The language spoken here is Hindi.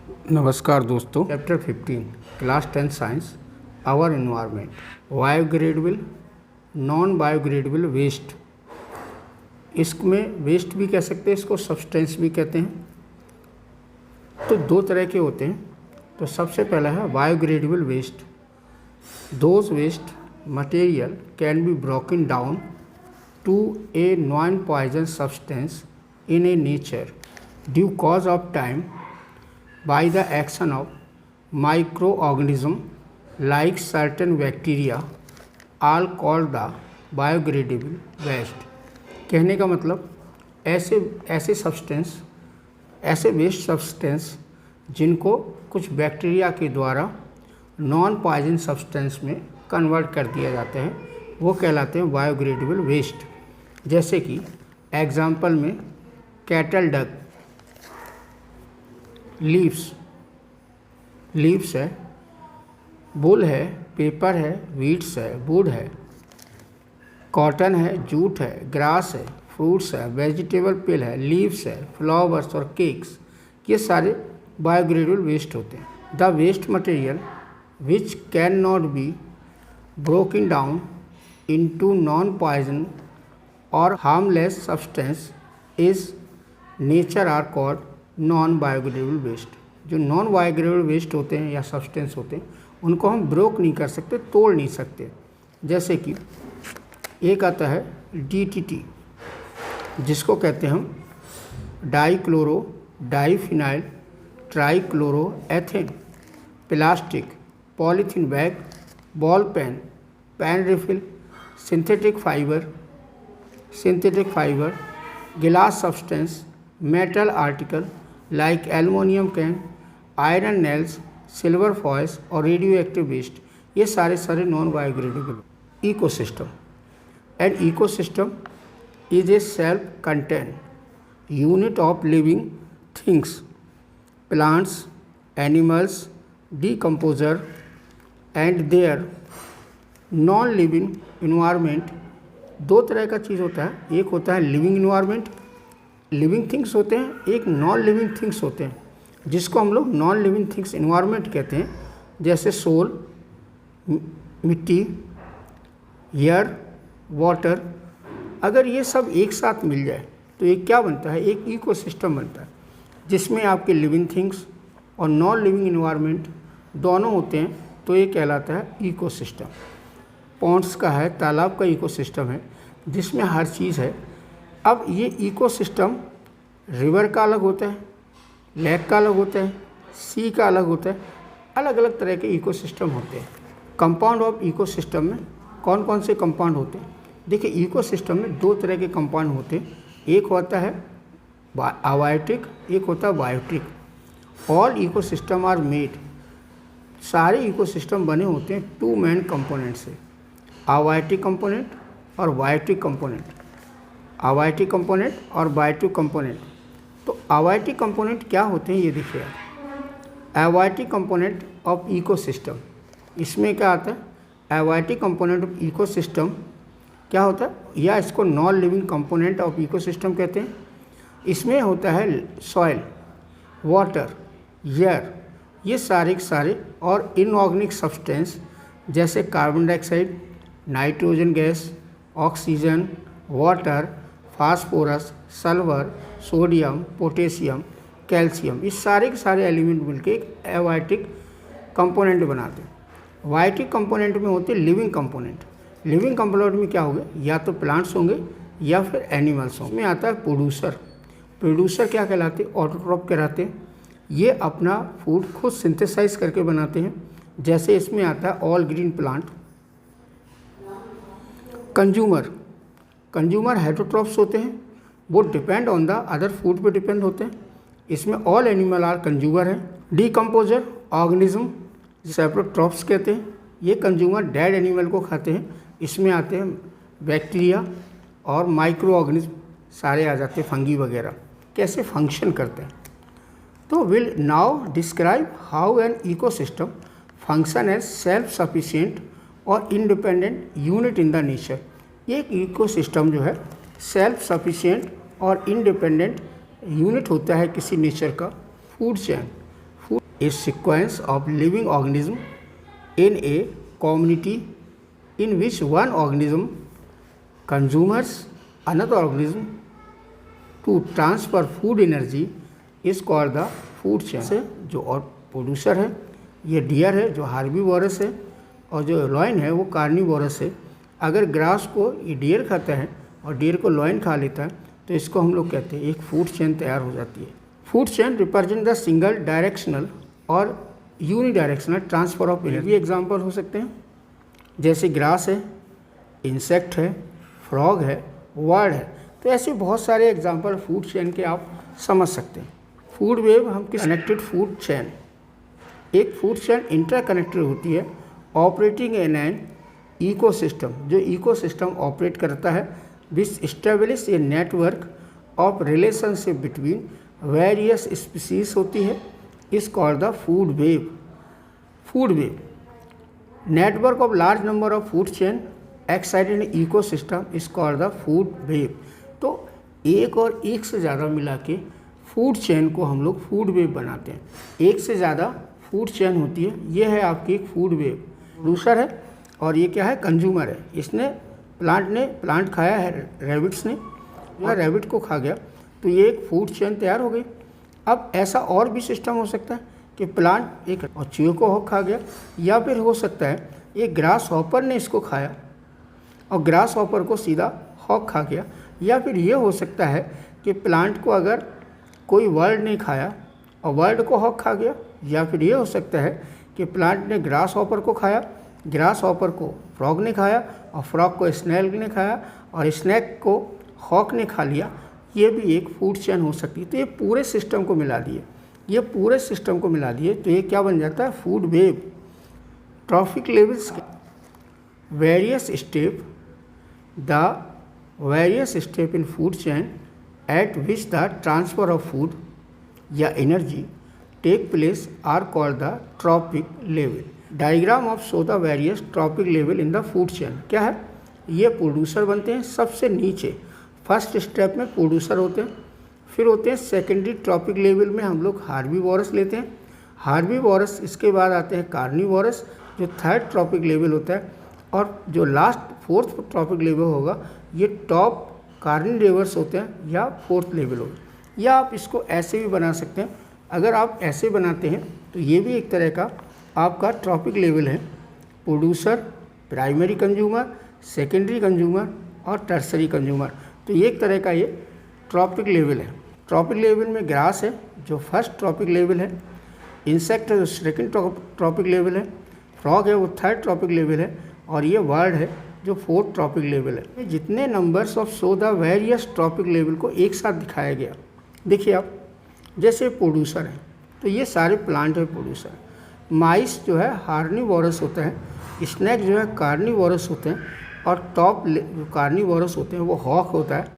नमस्कार दोस्तों। Chapter 15 class 10 science our environment, biodegradable non biodegradable waste. इसमें वेस्ट भी कह सकते हैं, इसको सब्सटेंस भी कहते हैं। तो दो तरह के होते हैं। तो सबसे पहला है biodegradable waste. Those waste material can be broken down to a non poison substance in a nature due cause of time by the action of microorganism like certain bacteria, all called the biodegradable waste। कहने का मतलब ऐसे वेस्ट सब्सटेंस जिनको कुछ बैक्टीरिया के द्वारा नॉन पॉइजन सब्सटेंस में कन्वर्ट कर दिया जाता है, वो कहलाते हैं बायोडिग्रेडेबल वेस्ट। जैसे कि एग्जाम्पल में कैटल डंग, लीव्स है, बुल है, पेपर है, वीट्स है, वुड है, कॉटन है, जूट है, ग्रास है, फ्रूट्स है, वेजिटेबल पिल है, लीव्स है, फ्लावर्स और केक्स, ये सारे बायोडिग्रेडेबल वेस्ट होते हैं। The waste material which can not be broken down into non poison और harmless substance is nature are called non biodegradable waste. जो नॉन बायोडिग्रेडेबल वेस्ट होते हैं या सब्सटेंस होते हैं, उनको हम ब्रोक नहीं कर सकते, तोड़ नहीं सकते। जैसे कि एक आता है DDT, जिसको कहते हैं हम dichloro diphenyl trichloroethane. Plastic, polythene bag, ball pen, pen refill, synthetic fibre, glass substance, metal article like aluminium can, iron nails, silver foils और रेडियो एक्टिव वेस्ट, ये सारे non biodegradable. Ecosystem, an ecosystem is a self contain unit of living things, plants, animals, decomposer and their non living environment. दो तरह का चीज़ होता है, एक होता है लिविंग इन्वायरमेंट, लिविंग थिंग्स होते हैं, एक नॉन लिविंग थिंग्स होते हैं, जिसको हम लोग नॉन लिविंग थिंग्स इन्वायरमेंट कहते हैं। जैसे सोल, मिट्टी, एयर, वाटर। अगर ये सब एक साथ मिल जाए तो ये क्या बनता है? एक इकोसिस्टम बनता है, जिसमें आपके लिविंग थिंग्स और नॉन लिविंग इन्वायरमेंट दोनों होते हैं। तो ये कहलाता है इकोसिस्टम। पॉन्ड्स का है, तालाब का इकोसिस्टम है, जिसमें हर चीज़ है। अब ये इकोसिस्टम रिवर का अलग होता है, लेक का अलग होता है, सी का अलग होता है, अलग अलग तरह के इकोसिस्टम होते हैं। कंपाउंड ऑफ इकोसिस्टम में कौन कौन से कंपाउंड होते हैं? देखिए, इकोसिस्टम में दो तरह के कंपाउंड होते हैं, एक होता है अबायोटिक, एक होता है biotic. All ecosystem are made, सारे इकोसिस्टम बने होते हैं टू मेन कंपोनेंट से, अबायोटिक कंपोनेंट और बायोटिक कंपोनेंट। अबायोटिक कंपोनेंट और बायोटिक कंपोनेंट। तो अबायोटिक कंपोनेंट क्या होते हैं ये देखिए आप। अबायोटिक कंपोनेंट ऑफ इकोसिस्टम, इसमें क्या आता है? अबायोटिक कंपोनेंट ऑफ इकोसिस्टम क्या होता है, या इसको non living component of ecosystem कहते हैं। इसमें होता है सॉइल, वाटर, एयर, ये सारे के सारे, और इनऑर्गेनिक सब्सटेंस जैसे carbon dioxide, nitrogen gas, oxygen, water, phosphorus, sulphur, sodium, potassium, calcium, ये सारे के सारे एलिमेंट मिलकर एक एबायोटिक कंपोनेंट बनाते हैं। बायोटिक कंपोनेंट में होते हैं लिविंग कंपोनेंट। लिविंग कंपोनेंट में क्या होगा? या तो प्लांट्स होंगे या फिर एनिमल्स होंगे। में आता है प्रोड्यूसर क्या कहलाते हैं? ऑटोट्रॉफ कहलाते हैं। ये अपना फूड खुद सिंथेसाइज करके बनाते हैं। जैसे इसमें आता है all green plant. Consumer heterotrophs होते हैं, वो depend on the other food पे डिपेंड होते हैं। इसमें ऑल एनिमल आर कंज्यूमर है। डिकम्पोजर ऑर्गेनिज्म, सेप्रोट्रॉफ्स कहते हैं, ये कंज्यूमर डेड एनिमल को खाते हैं। इसमें आते हैं बैक्टीरिया और माइक्रो ऑर्गेनिज्म, सारे आ जाते हैं, फंगी वगैरह, कैसे फंक्शन करते हैं। तो will now describe how an ecosystem function as self sufficient और independent unit in the nature. एक इकोसिस्टम जो है सेल्फ सफिशिएंट और इंडिपेंडेंट यूनिट होता है किसी नेचर का food chain. A sequence of living organism in a community in which one organism consumers another organism to transfer food energy is called the food chain. से जो और प्रोड्यूसर है ये डियर है जो हार्बीवोरस है, और जो लॉयन है वो कार्निवोरस है। अगर ग्रास को ये डियर खाता है और डियर को लॉयन खा लेता है तो इसको हम लोग कहते हैं एक फूड चेन तैयार हो जाती है। Food chain represent the single directional और यूनिडायरेक्शनल ट्रांसफर ऑफ एनर्जी। भी एग्जाम्पल हो सकते हैं जैसे ग्रास है, इंसेक्ट है, फ्रॉग है, वर्ड है। तो ऐसे बहुत सारे एग्जाम्पल फूड चेन के आप समझ सकते हैं। फूड वेव हम किस कनेक्टेड फूड चेन, एक फूड चेन इंटरकनेक्टेड होती है ऑपरेटिंग इन एन इकोसिस्टम, जो इकोसिस्टम ऑपरेट करता है which establish a network of relationship between various species होती है, is called the food web. Food web network of large number of food chain excited in ecosystem is called the food web. तो एक और एक से ज़्यादा मिला के फूड चेन को हम लोग फूड वेव बनाते हैं। एक से ज़्यादा फूड चेन होती है, ये है आपकी एक फूड वेव। प्रोड्यूसर है और ये क्या है, कंज्यूमर है। इसने प्लांट खाया है रैबिट्स ने, या रैबिट को खा गया, तो ये एक फूड चेन तैयार हो गई। अब ऐसा और भी सिस्टम हो सकता है कि प्लांट एक और चूहे को खा गया, या फिर हो सकता है एक ग्रास हॉपर ने इसको खाया और ग्रास हॉपर को सीधा हॉक खा गया, या फिर ये हो सकता है कि प्लांट को अगर कोई वर्ड ने खाया और वर्ड को हॉक खा गया, या फिर ये हो सकता है कि प्लांट ने ग्रास हॉपर को खाया, ग्रास हॉपर को फ्रॉग ने खाया और फ्रॉग को स्नेक ने खाया और स्नेक को हॉक ने खा लिया। ये भी एक फूड चेन हो सकती है। तो ये पूरे सिस्टम को मिला दिए, ये पूरे सिस्टम को मिला दिए तो ये क्या बन जाता है, food web. Trophic levels various step, the various step in food chain at which the transfer of food या energy take place are called the trophic level. Diagram of show the various trophic level in the food chain. क्या है, ये प्रोड्यूसर बनते हैं सबसे नीचे, फर्स्ट स्टेप में प्रोड्यूसर होते हैं, फिर होते हैं सेकेंडरी ट्रॉपिक लेवल में हम लोग हार्बीवोरस लेते हैं, हार्बीवोरस इसके बाद आते हैं कार्निवोरस जो थर्ड ट्रॉपिक लेवल होता है, और जो लास्ट फोर्थ ट्रॉपिक लेवल होगा ये टॉप कार्निवोरस होते हैं या फोर्थ लेवल होगा। या आप इसको ऐसे भी बना सकते हैं, अगर आप ऐसे बनाते हैं तो ये भी एक तरह का आपका ट्रॉपिक लेवल है। Producer, primary consumer, secondary consumer और टर्सरी कंज्यूमर, तो ये एक तरह का ये ट्रॉपिक लेवल है। ट्रॉपिक लेवल में ग्रास है जो फर्स्ट ट्रॉपिक लेवल है, इंसेक्ट है जो सेकेंड ट्रॉपिक लेवल है, फ्रॉग है वो थर्ड ट्रॉपिक लेवल है, और ये वर्ड है जो फोर्थ ट्रॉपिक लेवल है। जितने numbers of show the various trophic level को एक साथ दिखाया गया। देखिए आप, जैसे प्रोड्यूसर है तो ये सारे प्लांट है प्रोड्यूसर। माइस जो है हार्निवोरस होता है, स्नेक जो है कार्निवोरस होते हैं, और टॉप कार्निवोरस होते हैं वो हॉक होता है।